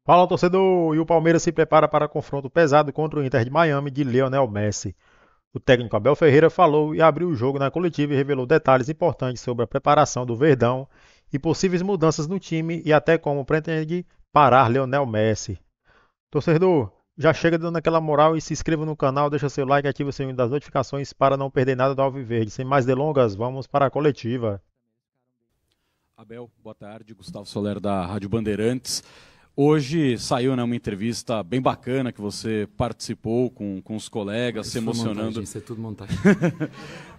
Fala, torcedor! E o Palmeiras se prepara para confronto pesado contra o Inter de Miami de Lionel Messi. O técnico Abel Ferreira falou e abriu o jogo na coletiva e revelou detalhes importantes sobre a preparação do Verdão e possíveis mudanças no time e até como pretende parar Lionel Messi. Torcedor, já chega dando aquela moral e se inscreva no canal, deixa seu like e ativa o sininho das notificações para não perder nada do Alviverde. Sem mais delongas, vamos para a coletiva. Abel, boa tarde. Gustavo Soler da Rádio Bandeirantes. Hoje saiu, né, uma entrevista bem bacana que você participou com os colegas, se emocionando. Montagem, isso é tudo montagem.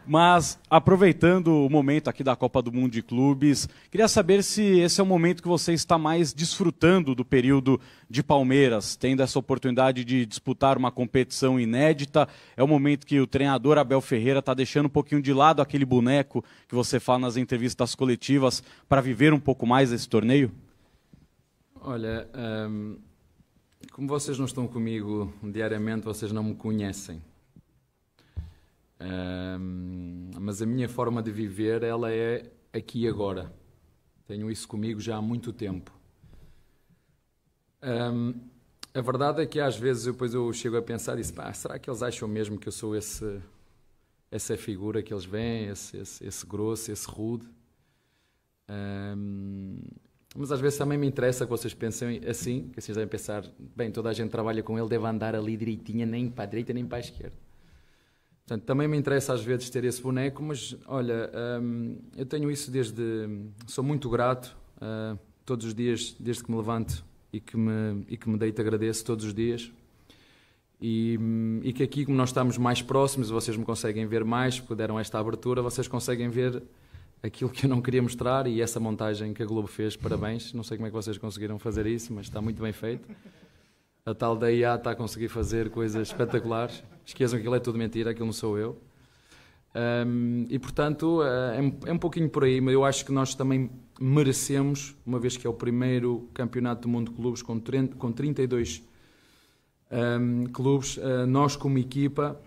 Mas, aproveitando o momento aqui da Copa do Mundo de Clubes, queria saber se esse é o momento que você está mais desfrutando do período de Palmeiras, tendo essa oportunidade de disputar uma competição inédita. É o momento que o treinador Abel Ferreira está deixando um pouquinho de lado aquele boneco que você fala nas entrevistas coletivas para viver um pouco mais esse torneio? Olha, como vocês não estão comigo diariamente, vocês não me conhecem. Mas a minha forma de viver, ela é aqui e agora. Tenho isso comigo já há muito tempo. A verdade é que às vezes depois eu chego a pensar e disse, será que eles acham mesmo que eu sou essa figura que eles veem, esse grosso, esse rude? Mas às vezes também me interessa que vocês pensem assim, que vocês devem pensar, bem, toda a gente trabalha com ele, deve andar ali direitinha, nem para a direita nem para a esquerda. Portanto, também me interessa às vezes ter esse boneco, mas olha, eu tenho isso sou muito grato, todos os dias, desde que me levanto e que me deito, agradeço todos os dias. E que aqui, como nós estamos mais próximos, vocês me conseguem ver mais, porque deram esta abertura, vocês conseguem ver aquilo que eu não queria mostrar e essa montagem que a Globo fez, parabéns. Não sei como é que vocês conseguiram fazer isso, mas está muito bem feito. A tal da IA está a conseguir fazer coisas espetaculares. Esqueçam que aquilo é tudo mentira, aquilo não sou eu. E portanto, é um pouquinho por aí, mas eu acho que nós também merecemos, uma vez que é o primeiro campeonato do mundo de clubes com 32 clubes, nós como equipa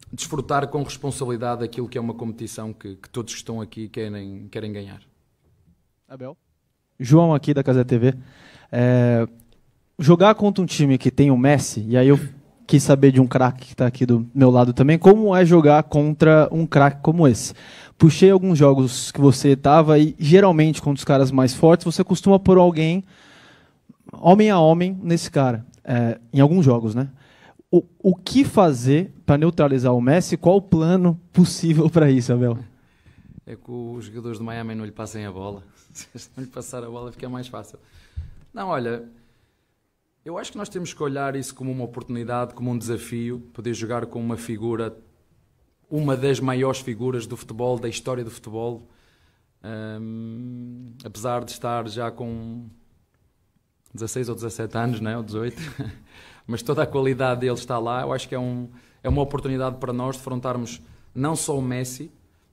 desfrutar com responsabilidade aquilo que é uma competição que todos que estão aqui querem ganhar. Abel? João aqui da Casa TV. Jogar contra um time que tem o Messi, e aí eu quis saber de um craque que está aqui do meu lado também, como é jogar contra um craque como esse? Puxei alguns jogos que você estava e geralmente contra os caras mais fortes você costuma pôr alguém homem a homem nesse cara, em alguns jogos, né? O que fazer para neutralizar o Messi? Qual o plano possível para isso, Abel? É que os jogadores de Miami não lhe passem a bola. Se não lhe passar a bola fica mais fácil. Não, olha, eu acho que nós temos que olhar isso como uma oportunidade, como um desafio, poder jogar com uma figura, uma das maiores figuras do futebol, da história do futebol, apesar de estar já com 16 ou 17 anos, não é? Ou 18, mas toda a qualidade dele está lá. Eu acho que é uma oportunidade para nós de defrontarmos não só o Messi,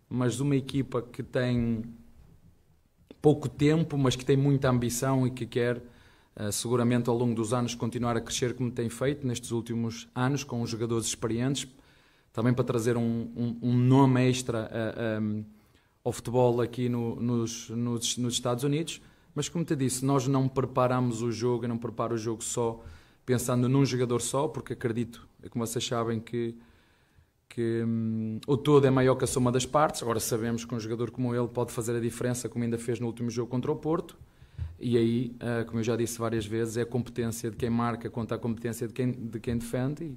mas uma equipa que tem pouco tempo, mas que tem muita ambição e que quer seguramente ao longo dos anos continuar a crescer como tem feito nestes últimos anos, com os jogadores experientes, também para trazer um nome extra ao futebol aqui nos Estados Unidos. Mas como te disse, nós não preparamos o jogo, eu não preparo o jogo só pensando num jogador só, porque acredito, como vocês sabem, que o todo é maior que a soma das partes. Agora sabemos que um jogador como ele pode fazer a diferença, como ainda fez no último jogo contra o Porto. E aí, como eu já disse várias vezes, é a competência de quem marca contra a competência de quem defende.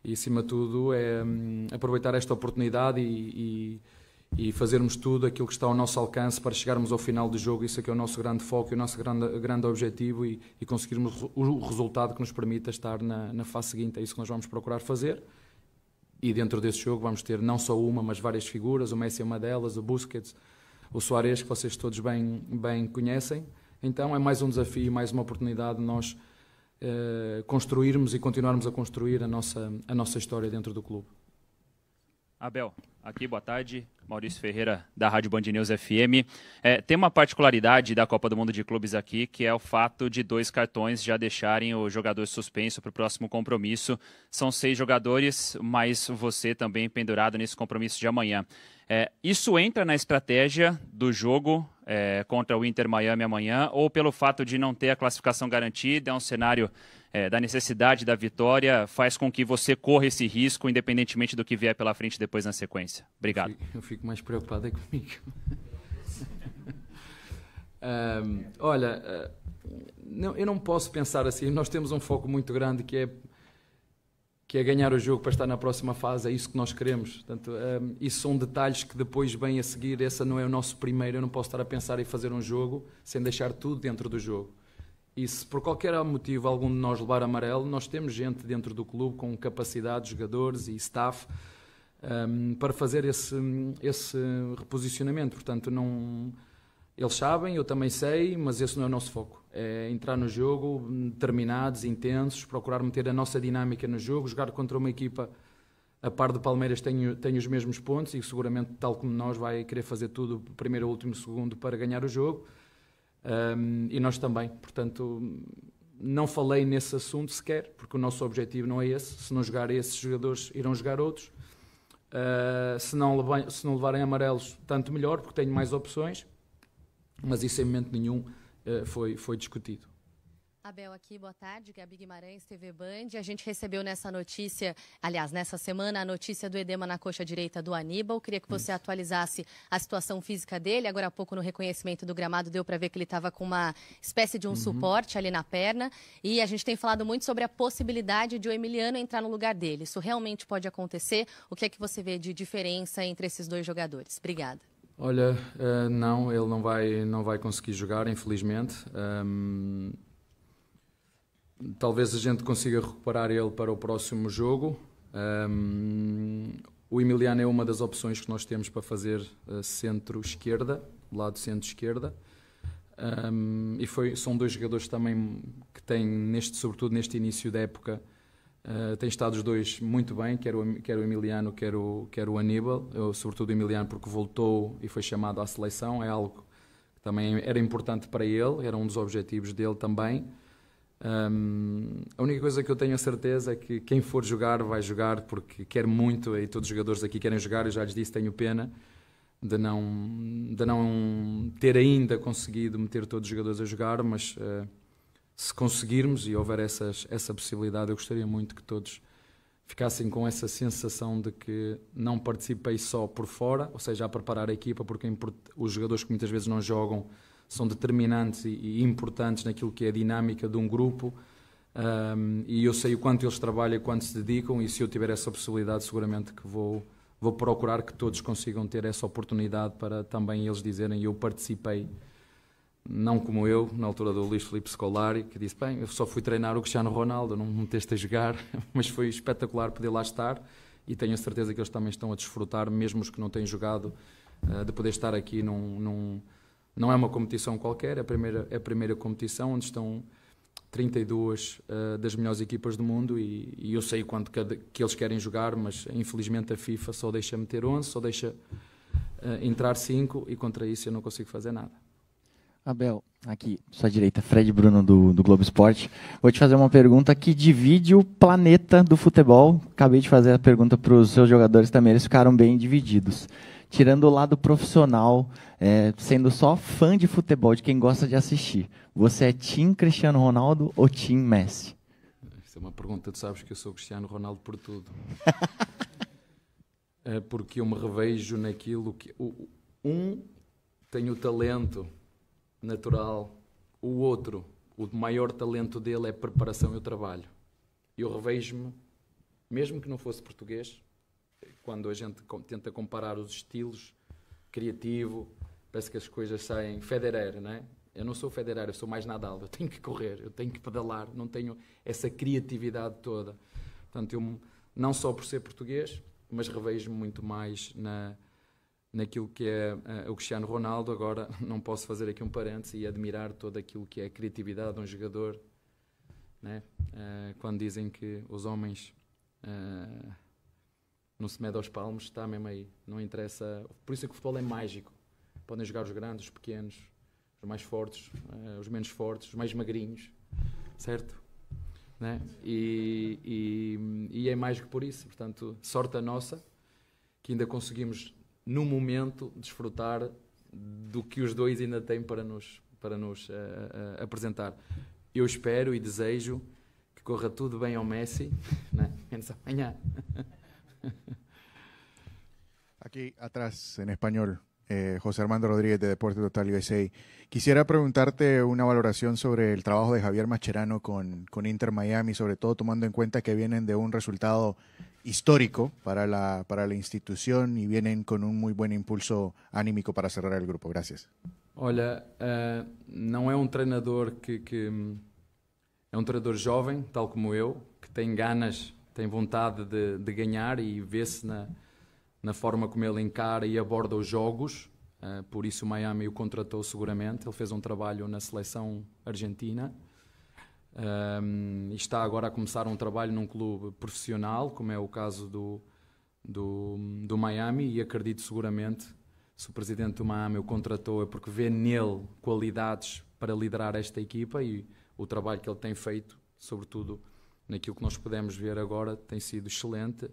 E acima de tudo, é aproveitar esta oportunidade e fazermos tudo aquilo que está ao nosso alcance para chegarmos ao final do jogo. Isso é que é o nosso grande foco, o nosso grande objetivo e conseguirmos o resultado que nos permita estar na fase seguinte. É isso que nós vamos procurar fazer. E dentro desse jogo vamos ter não só uma, mas várias figuras. O Messi é uma delas, o Busquets, o Suárez, que vocês todos bem conhecem. Então é mais um desafio, mais uma oportunidade de nós construirmos e continuarmos a construir a nossa história dentro do clube. Abel, aqui, boa tarde. Maurício Ferreira, da Rádio Band News FM. Tem uma particularidade da Copa do Mundo de Clubes aqui, que é o fato de 2 cartões já deixarem o jogador suspenso para o próximo compromisso. São 6 jogadores, mas você também pendurado nesse compromisso de amanhã. Isso entra na estratégia do jogo contra o Inter Miami amanhã, ou pelo fato de não ter a classificação garantida, é um cenário da necessidade da vitória, faz com que você corra esse risco, independentemente do que vier pela frente depois na sequência? Obrigado. Eu fico mais preocupado comigo. Olha, eu não posso pensar assim. Nós temos um foco muito grande que é ganhar o jogo para estar na próxima fase. É isso que nós queremos. Portanto, isso são detalhes que depois vêm a seguir. Esse não é o nosso primeiro. Eu não posso estar a pensar em fazer um jogo sem deixar tudo dentro do jogo. E se por qualquer motivo algum de nós levar amarelo, nós temos gente dentro do clube com capacidade, jogadores e staff para fazer esse reposicionamento. Portanto, eles sabem, eu também sei, mas esse não é o nosso foco. É entrar no jogo, determinados, intensos, procurar meter a nossa dinâmica no jogo, jogar contra uma equipa a par do Palmeiras tem os mesmos pontos e seguramente, tal como nós, vai querer fazer tudo, primeiro, último, segundo, para ganhar o jogo. E nós também. Portanto, não falei nesse assunto sequer, porque o nosso objetivo não é esse. Se não jogar esses jogadores, irão jogar outros. Se não levarem amarelos, tanto melhor, porque tenho mais opções. Mas isso em momento nenhum foi discutido. Abel aqui, boa tarde, Gabi Guimarães, TV Band. A gente recebeu nessa semana, a notícia do edema na coxa direita do Aníbal. Queria que você atualizasse a situação física dele. Agora há pouco, no reconhecimento do gramado, deu para ver que ele estava com uma espécie de um suporte ali na perna. E a gente tem falado muito sobre a possibilidade de o Emiliano entrar no lugar dele. Isso realmente pode acontecer? O que é que você vê de diferença entre esses 2 jogadores? Obrigada. Olha, não, ele não vai conseguir jogar, infelizmente. Talvez a gente consiga recuperar ele para o próximo jogo. O Emiliano é uma das opções que nós temos para fazer centro-esquerda, lado centro-esquerda. São 2 jogadores também que têm, sobretudo neste início da época, têm estado os 2 muito bem, quer o Emiliano, quer o Aníbal. Sobretudo o Emiliano porque voltou e foi chamado à seleção, é algo que também era importante para ele, era um dos objetivos dele também. A única coisa que eu tenho a certeza é que quem for jogar vai jogar porque quer muito, e todos os jogadores aqui querem jogar. Eu já lhes disse, tenho pena de não ter ainda conseguido meter todos os jogadores a jogar, mas se conseguirmos e houver essa possibilidade, eu gostaria muito que todos ficassem com essa sensação de que não participei só por fora, ou seja, a preparar a equipa, porque os jogadores que muitas vezes não jogam são determinantes e importantes naquilo que é a dinâmica de um grupo, e eu sei o quanto eles trabalham e quanto se dedicam, e se eu tiver essa possibilidade, seguramente que vou procurar que todos consigam ter essa oportunidade para também eles dizerem: eu participei, não como eu, na altura do Luís Filipe Scolari, que disse: bem, eu só fui treinar o Cristiano Ronaldo, não me meteste a jogar, mas foi espetacular poder lá estar, e tenho a certeza que eles também estão a desfrutar, mesmo os que não têm jogado, de poder estar aqui não é uma competição qualquer, é a primeira competição onde estão 32 das melhores equipas do mundo, e eu sei o quanto que eles querem jogar, mas infelizmente a FIFA só deixa meter 11, só deixa entrar 5, e contra isso eu não consigo fazer nada. Abel, aqui, sua direita, Fred Bruno do Globo Esporte. Vou te fazer uma pergunta que divide o planeta do futebol. Acabei de fazer a pergunta para os seus jogadores também, eles ficaram bem divididos. Tirando o lado profissional, sendo só fã de futebol, de quem gosta de assistir, você é time Cristiano Ronaldo ou time Messi? Isso é uma pergunta, tu sabes que eu sou Cristiano Ronaldo por tudo. Porque eu me revejo naquilo que... Um tem o talento natural, o outro, o maior talento dele é a preparação e o trabalho. Eu revejo-me, mesmo que não fosse português, quando a gente tenta comparar os estilos, criativo, parece que as coisas saem. Federer, não é? Eu não sou Federer, eu sou mais Nadal, eu tenho que correr, eu tenho que pedalar, não tenho essa criatividade toda. Portanto, eu não só por ser português, mas revejo-me muito mais naquilo que é o Cristiano Ronaldo. Agora, não posso fazer aqui um parênteses e admirar todo aquilo que é a criatividade de um jogador, né? Quando dizem que os homens não se mede aos palmos, está mesmo aí. Não interessa. Por isso é que o futebol é mágico. Podem jogar os grandes, os pequenos, os mais fortes, os menos fortes, os mais magrinhos, certo? Né? E é mágico por isso. Portanto, sorte a nossa, que ainda conseguimos, no momento, desfrutar do que os dois ainda têm para nos apresentar. Eu espero e desejo que corra tudo bem ao Messi, né? Menos amanhã. Aquí atrás, en español, José Armando Rodríguez de Deporte Total USA. Quisiera preguntarte una valoración sobre el trabajo de Javier Mascherano con Inter Miami, sobre todo tomando en cuenta que vienen de un resultado histórico para la institución y vienen con un muy buen impulso anímico para cerrar el grupo. Gracias. Olha, não é um treinador que é um treinador jovem, tal como eu, que tem ganas, tem vontade de ganhar e vê-se na forma como ele encara e aborda os jogos. Por isso o Miami o contratou seguramente. Ele fez um trabalho na seleção argentina e está agora a começar um trabalho num clube profissional, como é o caso do Miami, e acredito seguramente, se o presidente do Miami o contratou é porque vê nele qualidades para liderar esta equipa, e o trabalho que ele tem feito, sobretudo naquilo que nós podemos ver agora, tem sido excelente.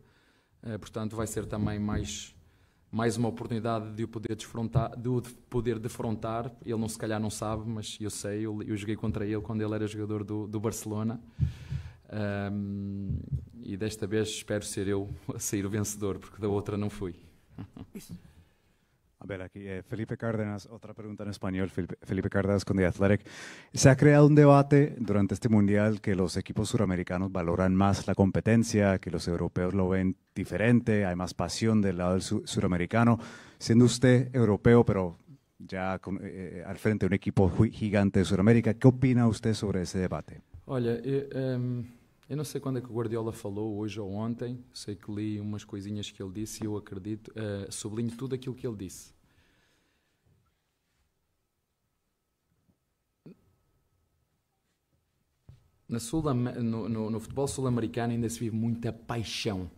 Portanto, vai ser também mais uma oportunidade de o poder defrontar. Ele não, se calhar não sabe, mas eu sei, eu joguei contra ele quando ele era jogador do Barcelona. E desta vez espero ser eu a sair o vencedor, porque da outra não fui. A ver, aquí Felipe Cárdenas, otra pregunta en español. Felipe Cárdenas con The Athletic. Se ha creado un debate durante este mundial que los equipos suramericanos valoran más la competencia, que los europeos lo ven diferente, hay más pasión del lado del suramericano. Siendo usted europeo, pero ya al frente de un equipo gigante de Sudamérica, ¿qué opina usted sobre ese debate? Olha, eu não sei quando é que o Guardiola falou, hoje ou ontem, sei que li umas coisinhas que ele disse e eu acredito, sublinho tudo aquilo que ele disse. No futebol sul-americano ainda se vive muita paixão,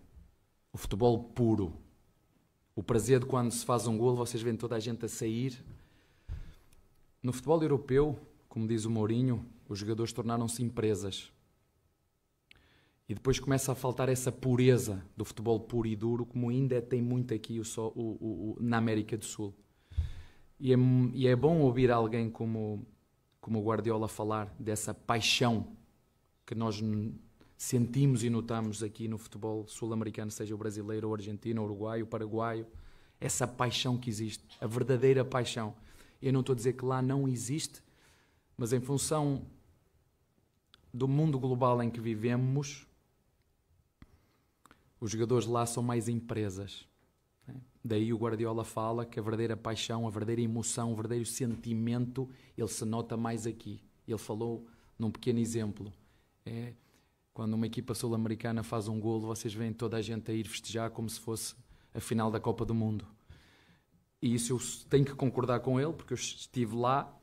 o futebol puro, o prazer de quando se faz um golo, vocês veem toda a gente a sair. No futebol europeu, como diz o Mourinho, os jogadores tornaram-se empresas. E depois começa a faltar essa pureza do futebol puro e duro, como ainda tem muito aqui na América do Sul. E é bom ouvir alguém como o Guardiola falar dessa paixão que nós sentimos e notamos aqui no futebol sul-americano, seja o brasileiro, o argentino, o uruguaio, o paraguaio. Essa paixão que existe, a verdadeira paixão. Eu não estou a dizer que lá não existe, mas em função do mundo global em que vivemos, os jogadores lá são mais empresas. Daí o Guardiola fala que a verdadeira paixão, a verdadeira emoção, o verdadeiro sentimento, ele se nota mais aqui. Ele falou num pequeno exemplo. Quando uma equipa sul-americana faz um golo, vocês veem toda a gente a ir festejar como se fosse a final da Copa do Mundo. E isso eu tenho que concordar com ele, porque eu estive lá,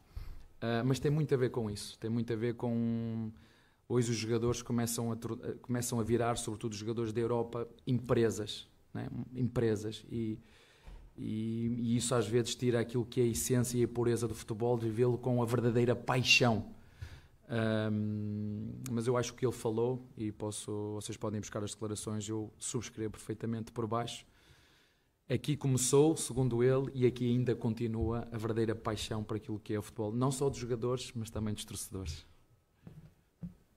mas tem muito a ver com isso. Tem muito a ver com... Hoje os jogadores começam a virar, sobretudo os jogadores da Europa, empresas. Né? Empresas. E isso às vezes tira aquilo que é a essência e a pureza do futebol, de vivê-lo com a verdadeira paixão. Mas eu acho que ele falou, e vocês podem buscar as declarações, eu subscrevo perfeitamente por baixo. Aqui começou, segundo ele, e aqui ainda continua a verdadeira paixão por aquilo que é o futebol, não só dos jogadores, mas também dos torcedores.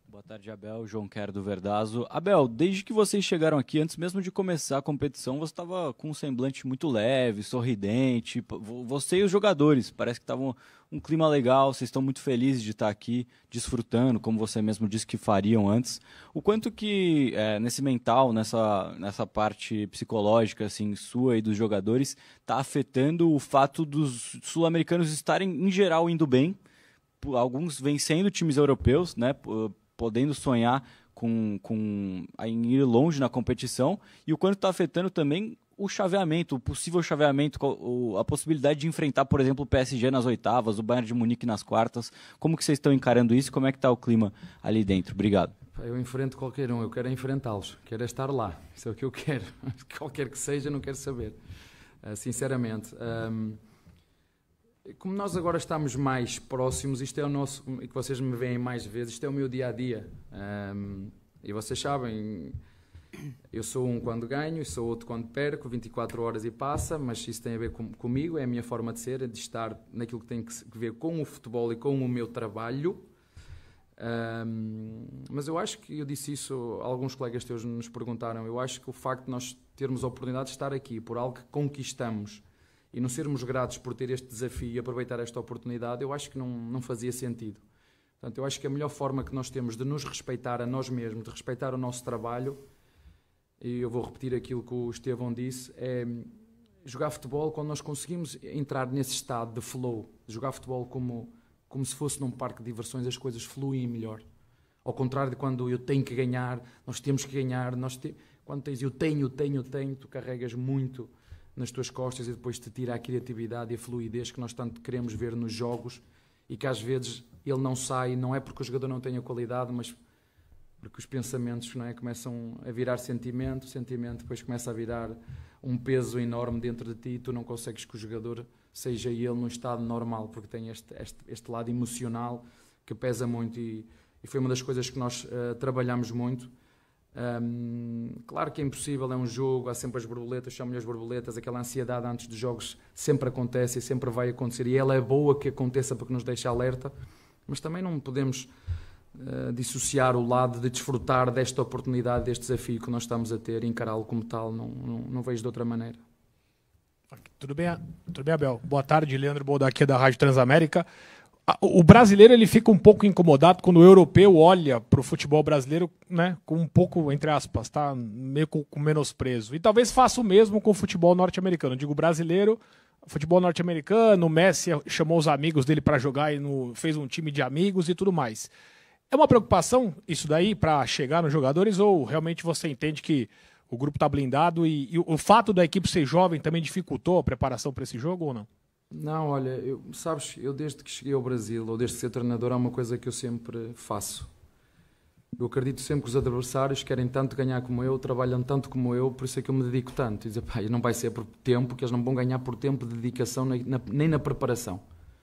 Boa tarde, Abel. João Quer do Verdazo. Abel, desde que vocês chegaram aqui, antes mesmo de começar a competição, você estava com um semblante muito leve, sorridente. Você e os jogadores, parece que estavam um clima legal, vocês estão muito felizes de estar aqui, desfrutando, como você mesmo disse que fariam antes. O quanto que, nesse mental, nessa parte psicológica assim, sua e dos jogadores, está afetando o fato dos sul-americanos estarem, em geral, indo bem, alguns vencendo times europeus, né? Podendo sonhar em ir longe na competição, e o quanto está afetando também o chaveamento, o possível chaveamento, a possibilidade de enfrentar, por exemplo, o PSG nas oitavas, o Bayern de Munique nas quartas. Como que vocês estão encarando isso? Como é que está o clima ali dentro? Obrigado. Eu enfrento qualquer um, eu quero enfrentá-los, quero estar lá, isso é o que eu quero, qualquer que seja, não quero saber, sinceramente. Como nós agora estamos mais próximos, isto é o nosso, e que vocês me veem mais vezes, isto é o meu dia-a-dia, e vocês sabem, eu sou um quando ganho, e sou outro quando perco, 24 horas e passa, mas isso tem a ver comigo, é a minha forma de ser, de estar naquilo que tem que ver com o futebol e com o meu trabalho. Mas eu acho que, eu disse isso, alguns colegas teus nos perguntaram, eu acho que o facto de nós termos a oportunidade de estar aqui por algo que conquistamos e não sermos gratos por ter este desafio e aproveitar esta oportunidade, eu acho que não fazia sentido. Portanto, eu acho que a melhor forma que nós temos de nos respeitar a nós mesmos, de respeitar o nosso trabalho, e eu vou repetir aquilo que o Estevão disse, é jogar futebol quando nós conseguimos entrar nesse estado de flow, de jogar futebol como se fosse num parque de diversões, as coisas fluem melhor. Ao contrário de quando eu tenho que ganhar, nós temos que ganhar, quando tens eu tenho, tu carregas muito nas tuas costas e depois te tira a criatividade e a fluidez que nós tanto queremos ver nos jogos e que às vezes ele não sai, não é porque o jogador não tenha qualidade, mas porque os pensamentos, não é, começam a virar sentimento, o sentimento depois começa a virar um peso enorme dentro de ti e tu não consegues que o jogador seja ele num estado normal, porque tem este lado emocional que pesa muito e foi uma das coisas que nós trabalhamos muito. Claro que é impossível, é um jogo, há sempre as borboletas, chamam-lhe as borboletas, aquela ansiedade antes dos jogos sempre acontece e sempre vai acontecer e ela é boa que aconteça porque nos deixa alerta, mas também não podemos dissociar o lado de desfrutar desta oportunidade, deste desafio que nós estamos a ter e encará-lo como tal, não vejo de outra maneira. Tudo bem, Abel? Boa tarde, Leandro Bolda aqui da Rádio Transamérica. O brasileiro ele fica um pouco incomodado quando o europeu olha para o futebol brasileiro, né, com um pouco, entre aspas, tá, meio com menosprezo. E talvez faça o mesmo com o futebol norte-americano. Eu digo brasileiro, futebol norte-americano, o Messi chamou os amigos dele para jogar e fez um time de amigos e tudo mais. É uma preocupação isso daí para chegar nos jogadores ou realmente você entende que o grupo está blindado e o fato da equipe ser jovem também dificultou a preparação para esse jogo ou não? Não, olha, eu desde que cheguei ao Brasil, ou desde que ser treinador, há uma coisa que eu sempre faço. Eu acredito sempre que os adversários querem tanto ganhar como eu, trabalham tanto como eu, por isso é que eu me dedico tanto. E dizer, pá, não vai ser por tempo, que eles não vão ganhar por tempo de dedicação, nem na preparação.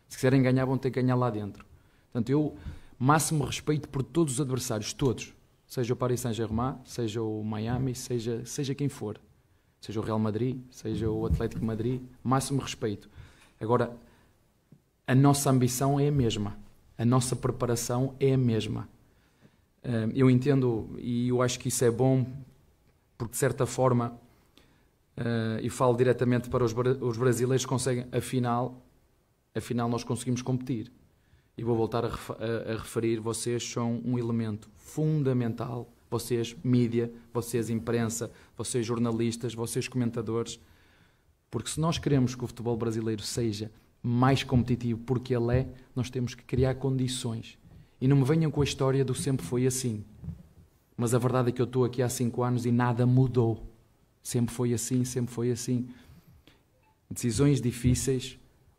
Se quiserem ganhar, vão ter que ganhar lá dentro. Portanto, eu máximo respeito por todos os adversários, todos. Seja o Paris Saint-Germain, seja o Miami, seja quem for. Seja o Real Madrid, seja o Atlético Madrid, máximo respeito. Agora, a nossa ambição é a mesma. A nossa preparação é a mesma. Eu entendo e eu acho que isso é bom porque, de certa forma, e falo diretamente para os brasileiros, conseguem, afinal nós conseguimos competir. E vou voltar a referir, vocês são um elemento fundamental, vocês mídia, vocês imprensa, vocês jornalistas, vocês comentadores, porque se nós queremos que o futebol brasileiro seja mais competitivo, porque ele é, nós temos que criar condições. E não me venham com a história do sempre foi assim. Mas a verdade é que eu estou aqui há 5 anos e nada mudou. Sempre foi assim, sempre foi assim. Decisões difíceis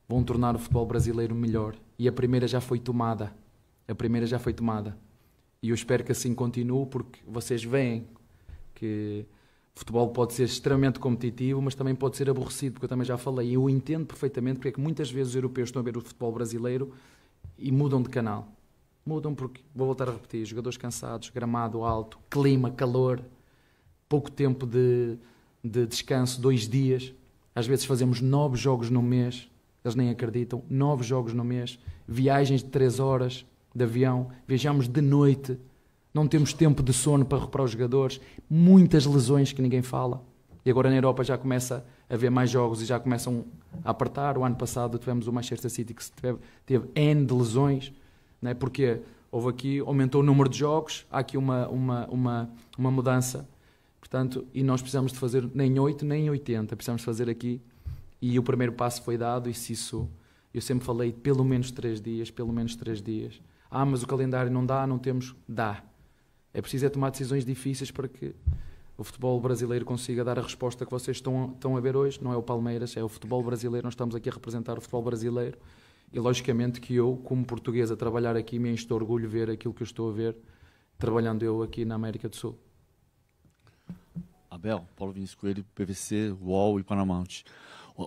vão tornar o futebol brasileiro melhor. E a primeira já foi tomada. E eu espero que assim continue, porque vocês veem que o futebol pode ser extremamente competitivo, mas também pode ser aborrecido, porque eu também já falei. E eu entendo perfeitamente porque é que muitas vezes os europeus estão a ver o futebol brasileiro e mudam de canal. Mudam porque, vou voltar a repetir, jogadores cansados, gramado alto, clima, calor, pouco tempo de descanso, 2 dias. Às vezes fazemos 9 jogos no mês, eles nem acreditam, 9 jogos no mês, viagens de 3 horas de avião, viajamos de noite, não temos tempo de sono para recuperar os jogadores, muitas lesões que ninguém fala. E agora na Europa já começa a haver mais jogos e já começam a apertar. O ano passado tivemos o Manchester City que teve N de lesões, né? Porque aumentou o número de jogos, há aqui uma mudança, portanto, e nós precisamos de fazer nem 8 nem 80, precisamos de fazer aqui, e o primeiro passo foi dado, e se isso, eu sempre falei, pelo menos 3 dias, mas o calendário não dá, não temos, dá. É preciso tomar decisões difíceis para que o futebol brasileiro consiga dar a resposta que vocês estão a ver hoje, não é o Palmeiras, é o futebol brasileiro, nós estamos aqui a representar o futebol brasileiro. E logicamente que eu, como português, a trabalhar aqui, me enche de orgulho ver aquilo que eu estou a ver trabalhando eu aqui na América do Sul. Abel, Paulo Vinícius Coelho, PVC, UOL e Paramount.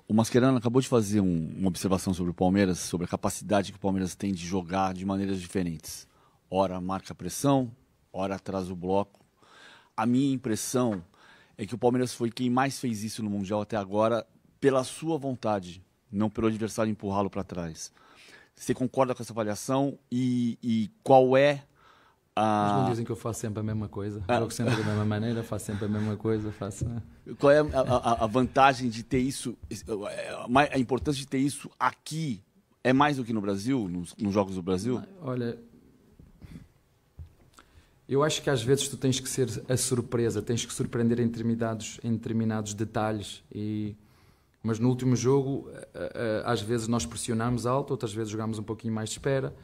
O Mascherano acabou de fazer uma observação sobre o Palmeiras, sobre a capacidade que o Palmeiras tem de jogar de maneiras diferentes. Ora marca a pressão, ora atrasa o bloco. A minha impressão é que o Palmeiras foi quem mais fez isso no Mundial até agora pela sua vontade, não pelo adversário empurrá-lo para trás. Você concorda com essa avaliação e qual é Mas não dizem que eu faço sempre a mesma coisa. Jogo sempre da mesma maneira, faço sempre a mesma coisa. Qual é a vantagem de ter isso, a importância de ter isso aqui? É mais do que no Brasil, nos jogos do Brasil? Olha, eu acho que às vezes tu tens que ser a surpresa, tens que surpreender em determinados detalhes. Mas no último jogo, às vezes nós pressionamos alto, outras vezes jogamos um pouquinho mais de espera.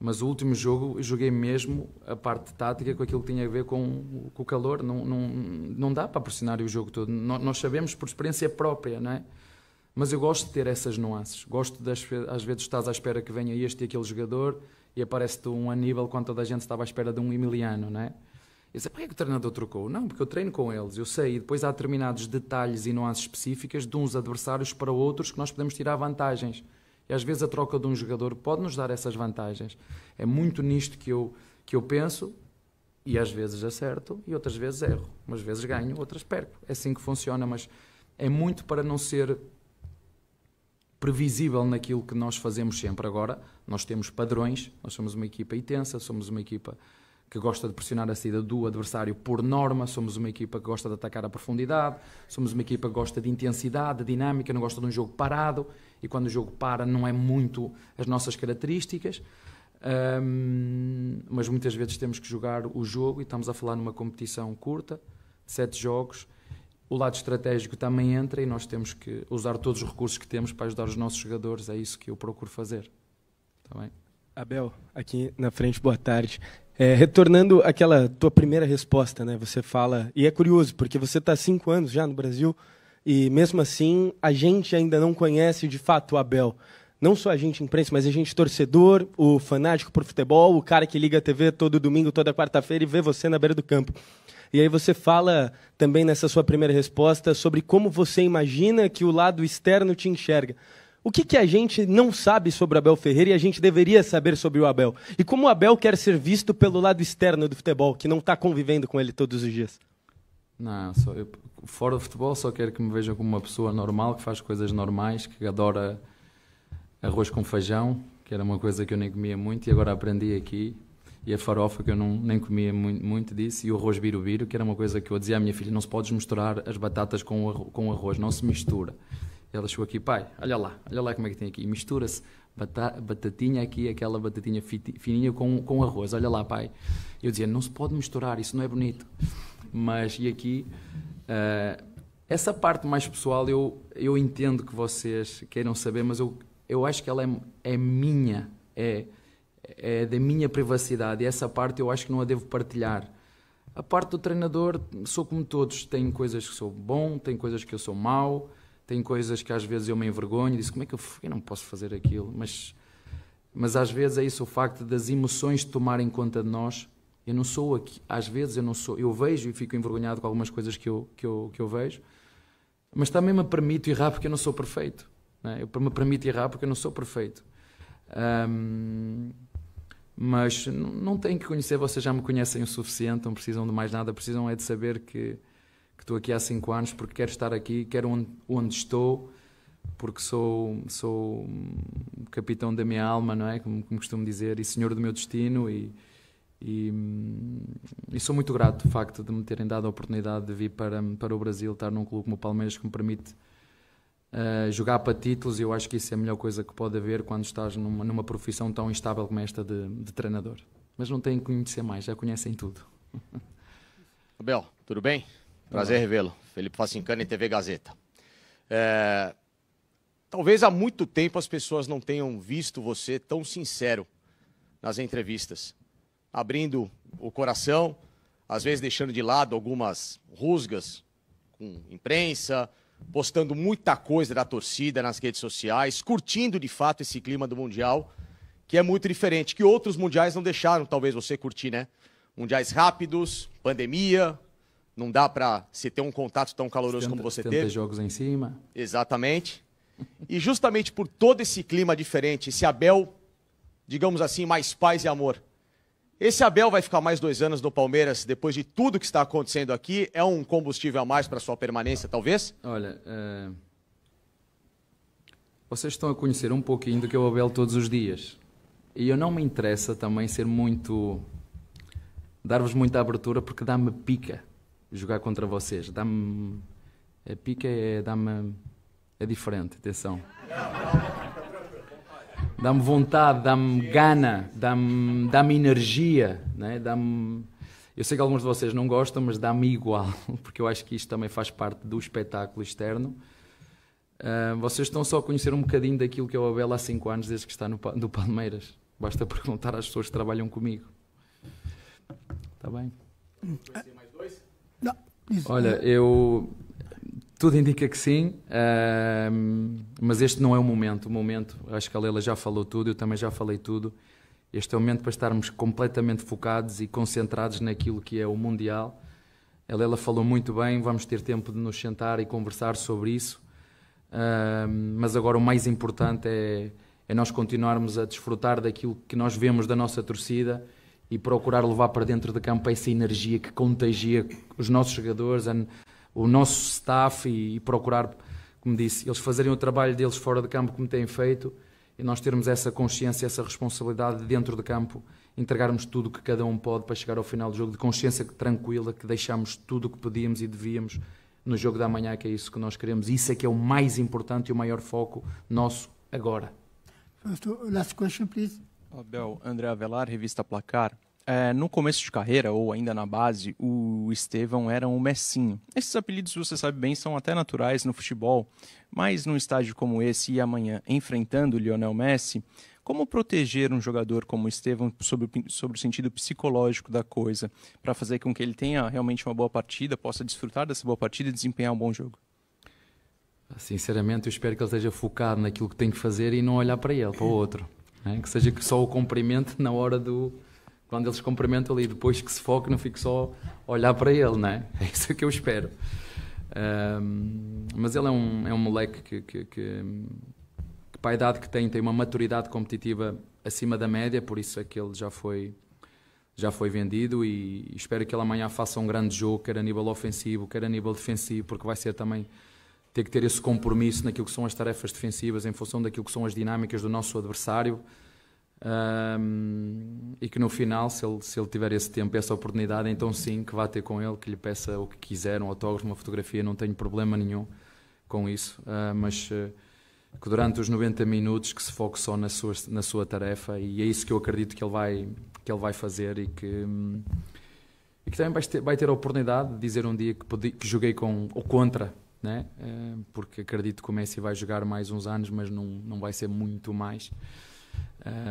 Mas o último jogo eu joguei mesmo a parte tática com aquilo que tinha a ver com o calor. Não dá para pressionar o jogo todo. Nós sabemos por experiência própria, não é? Mas eu gosto de ter essas nuances. Gosto, às vezes, estás à espera que venha este e aquele jogador e aparece-te um Aníbal quando toda a gente estava à espera de um Emiliano, não é? Eu sei, porquê que o treinador trocou? Não, porque eu treino com eles, eu sei. E depois há determinados detalhes e nuances específicas de uns adversários para outros que nós podemos tirar vantagens. E às vezes a troca de um jogador pode nos dar essas vantagens. É muito nisto que eu penso, e às vezes acerto e outras vezes erro. Umas vezes ganho, outras perco. É assim que funciona, mas é muito para não ser previsível naquilo que nós fazemos sempre. Agora, nós temos padrões, nós somos uma equipa intensa, somos uma equipa que gosta de pressionar a saída do adversário por norma, somos uma equipa que gosta de atacar a profundidade, somos uma equipa que gosta de intensidade, de dinâmica, não gosta de um jogo parado, e quando o jogo para não é muito as nossas características, mas muitas vezes temos que jogar o jogo, e estamos a falar numa competição curta, de 7 jogos, o lado estratégico também entra e nós temos que usar todos os recursos que temos para ajudar os nossos jogadores, é isso que eu procuro fazer. Tá bem? Abel, aqui na frente, boa tarde. Retornando àquela tua primeira resposta, né? Você fala, e é curioso, porque você está há 5 anos já no Brasil, e mesmo assim a gente ainda não conhece de fato o Abel. Não só a gente imprensa, mas a gente torcedor, o fanático por futebol, o cara que liga a TV todo domingo, toda quarta-feira e vê você na beira do campo. E aí você fala também nessa sua primeira resposta sobre como você imagina que o lado externo te enxerga. O que a gente não sabe sobre o Abel Ferreira e a gente deveria saber sobre o Abel? E como o Abel quer ser visto pelo lado externo do futebol, que não está convivendo com ele todos os dias? Não, fora do futebol só quero que me vejam como uma pessoa normal, que faz coisas normais, que adora arroz com feijão, que era uma coisa que eu nem comia muito e agora aprendi aqui. E a farofa, que eu nem comia muito disso, e o arroz birubiru, que era uma coisa que eu dizia à minha filha, não se pode misturar as batatas com arroz, não se mistura. Ela chegou aqui, pai, olha lá como é que tem aqui. Mistura-se batatinha aqui, aquela batatinha fininha com arroz. Olha lá, pai. Eu dizia, não se pode misturar, isso não é bonito. Mas, e aqui, essa parte mais pessoal, eu entendo que vocês queiram saber, mas eu acho que ela é minha, é da minha privacidade. E essa parte eu acho que não a devo partilhar. A parte do treinador, sou como todos. Tem coisas que sou bom, tem coisas que eu sou mau. Tem coisas que às vezes eu me envergonho e disse, como é que eu não posso fazer aquilo? Mas às vezes é isso, o facto das emoções tomarem conta de nós. Eu não sou aqui, às vezes eu vejo e fico envergonhado com algumas coisas que eu vejo, mas também me permito errar porque eu não sou perfeito. Né? Eu me permito errar porque eu não sou perfeito. Mas não tenho que conhecer, vocês já me conhecem o suficiente, não precisam de mais nada, precisam é de saber que estou aqui há 5 anos porque quero estar aqui, quero onde estou, porque sou capitão da minha alma, não é? Como costumo dizer, e senhor do meu destino, e sou muito grato do facto de me terem dado a oportunidade de vir para o Brasil, estar num clube como o Palmeiras que me permite jogar para títulos, e eu acho que isso é a melhor coisa que pode haver quando estás numa profissão tão instável como esta de treinador. Mas não tenho que conhecer mais, já conhecem tudo. Abel, tudo bem? Prazer revê-lo. Felipe Facincani, TV Gazeta. Talvez há muito tempo as pessoas não tenham visto você tão sincero nas entrevistas. Abrindo o coração, às vezes deixando de lado algumas rusgas com imprensa, postando muita coisa da torcida nas redes sociais, curtindo de fato esse clima do Mundial, que é muito diferente, que outros mundiais não deixaram talvez você curtir, né? mundiais rápidos, pandemia, não dá para se ter um contato tão caloroso como você teve. Jogos em cima. Exatamente. E justamente por todo esse clima diferente, esse Abel, digamos assim, mais paz e amor. Esse Abel vai ficar mais 2 anos no Palmeiras, depois de tudo que está acontecendo aqui, é um combustível a mais para sua permanência, talvez? Olha, vocês estão a conhecer um pouquinho do que é o Abel todos os dias. E eu não me interessa também ser muito... dar-vos muita abertura, porque dá-me pica jogar contra vocês. Dá-me... A pica dá-me... É diferente, atenção. Dá-me vontade, dá-me gana, dá-me energia, né? Dá-me... Eu sei que alguns de vocês não gostam, mas dá-me igual, porque eu acho que isto também faz parte do espetáculo externo. Vocês estão só a conhecer um bocadinho daquilo que é o Abel há 5 anos, desde que está no Palmeiras. Basta perguntar às pessoas que trabalham comigo. Está bem? Não. Olha, tudo indica que sim, mas este não é o momento. O momento, acho que a Leila já falou tudo, eu também já falei tudo. Este é o momento para estarmos completamente focados e concentrados naquilo que é o Mundial. A Leila falou muito bem, vamos ter tempo de nos sentar e conversar sobre isso. Mas agora o mais importante é nós continuarmos a desfrutar daquilo que nós vemos da nossa torcida e procurar levar para dentro de campo essa energia que contagia os nossos jogadores, o nosso staff e procurar, como disse, eles fazerem o trabalho deles fora de campo como têm feito e nós termos essa consciência, essa responsabilidade dentro de campo, entregarmos tudo o que cada um pode para chegar ao final do jogo de consciência tranquila, que deixamos tudo o que podíamos e devíamos no jogo da manhã, que é isso que nós queremos. Isso é que é o mais importante e o maior foco nosso agora. First, last question, please. Abel, André Avelar, revista Placar. No começo de carreira, ou ainda na base, o Estevão era um Messinho. Esses apelidos, você sabe bem, são até naturais no futebol, mas num estádio como esse e amanhã, enfrentando o Lionel Messi, como proteger um jogador como o Estevão sobre o sentido psicológico da coisa, para fazer com que ele tenha realmente uma boa partida, possa desfrutar dessa boa partida e desempenhar um bom jogo? Sinceramente, eu espero que ele esteja focado naquilo que tem que fazer e não olhar para ele, para o outro. Né? Que seja que só o cumprimente na hora do... Quando eles cumprimentam ali, depois que se foque, não fique só a olhar para ele, né? É isso que eu espero. Mas ele é um moleque que para a idade que tem uma maturidade competitiva acima da média, por isso é que ele já foi vendido e espero que ele amanhã faça um grande jogo, quer a nível ofensivo, quer a nível defensivo, porque vai ser também ter que ter esse compromisso naquilo que são as tarefas defensivas, em função daquilo que são as dinâmicas do nosso adversário. E que no final, se ele tiver esse tempo, essa oportunidade, então sim, que vá ter com ele, que lhe peça o que quiser, um autógrafo, uma fotografia, não tenho problema nenhum com isso, mas que durante os 90 minutos que se foque só na sua tarefa, e é isso que eu acredito que ele vai fazer e que também vai ter a oportunidade de dizer um dia que joguei com ou contra, né? Porque acredito que o Messi vai jogar mais uns anos, mas não vai ser muito mais.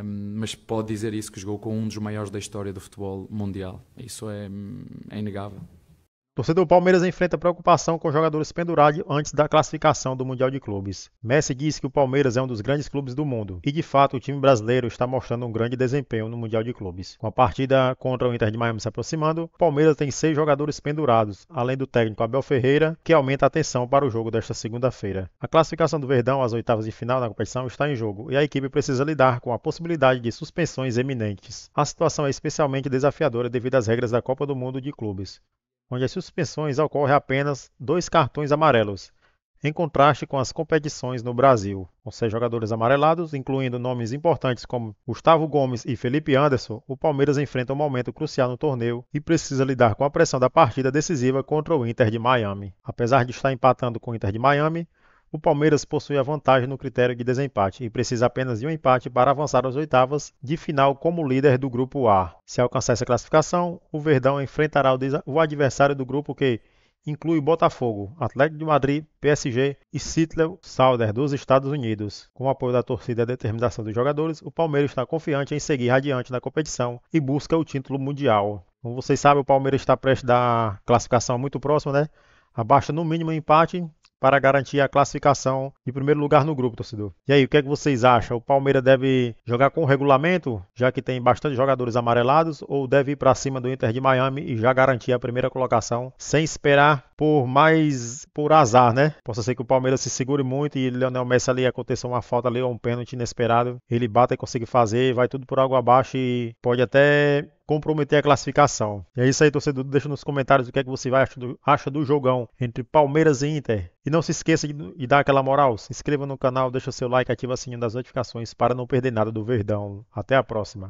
Mas pode dizer isso, que jogou com um dos maiores da história do futebol mundial. Isso é inegável. O torcedor do Palmeiras enfrenta preocupação com jogadores pendurados antes da classificação do Mundial de Clubes. Messi disse que o Palmeiras é um dos grandes clubes do mundo e, de fato, o time brasileiro está mostrando um grande desempenho no Mundial de Clubes. Com a partida contra o Inter de Miami se aproximando, o Palmeiras tem 6 jogadores pendurados, além do técnico Abel Ferreira, que aumenta a atenção para o jogo desta segunda-feira. A classificação do Verdão às oitavas de final da competição está em jogo e a equipe precisa lidar com a possibilidade de suspensões eminentes. A situação é especialmente desafiadora devido às regras da Copa do Mundo de Clubes, onde as suspensões ocorrem apenas 2 cartões amarelos, em contraste com as competições no Brasil. Com 6 jogadores amarelados, incluindo nomes importantes como Gustavo Gomes e Felipe Anderson, o Palmeiras enfrenta um momento crucial no torneio e precisa lidar com a pressão da partida decisiva contra o Inter de Miami. Apesar de estar empatando com o Inter de Miami, o Palmeiras possui a vantagem no critério de desempate e precisa apenas de um empate para avançar às oitavas de final como líder do Grupo A. Se alcançar essa classificação, o Verdão enfrentará o adversário do grupo que inclui Botafogo, Atlético de Madrid, PSG e Seattle Sounders dos Estados Unidos. Com o apoio da torcida e a determinação dos jogadores, o Palmeiras está confiante em seguir adiante na competição e busca o título mundial. Como vocês sabem, o Palmeiras está prestes a dar classificação muito próxima, né? Abasta no mínimo um empate para garantir a classificação em primeiro lugar no grupo, torcedor. E aí, o que é que vocês acham? O Palmeiras deve jogar com o regulamento, já que tem bastante jogadores amarelados, ou deve ir para cima do Inter de Miami e já garantir a primeira colocação sem esperar por azar, né? Possa ser que o Palmeiras se segure muito e Lionel Messi ali aconteça uma falta ali ou um pênalti inesperado, ele bata e consegue fazer, vai tudo por água abaixo e pode até comprometer a classificação. E é isso aí, torcedor. Deixa nos comentários o que é que você acha do jogão entre Palmeiras e Inter. E não se esqueça de dar aquela moral. Se inscreva no canal, deixa seu like, ativa o sininho das notificações para não perder nada do Verdão. Até a próxima.